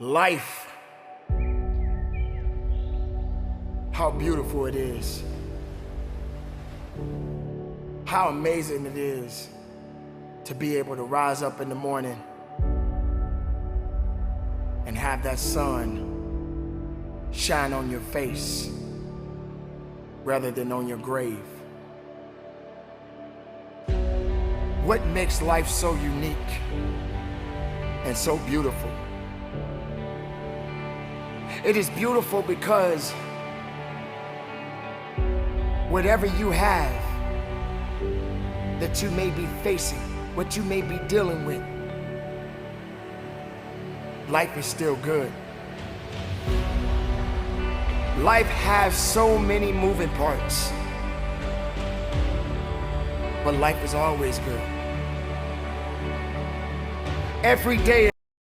Life, how beautiful it is. How amazing it is to be able to rise up in the morning and have that sun shine on your face rather than on your grave. What makes life so unique and so beautiful? It is beautiful because whatever you have that you may be facing, what you may be dealing with, life is still good. Life has so many moving parts, but life is always good. Every day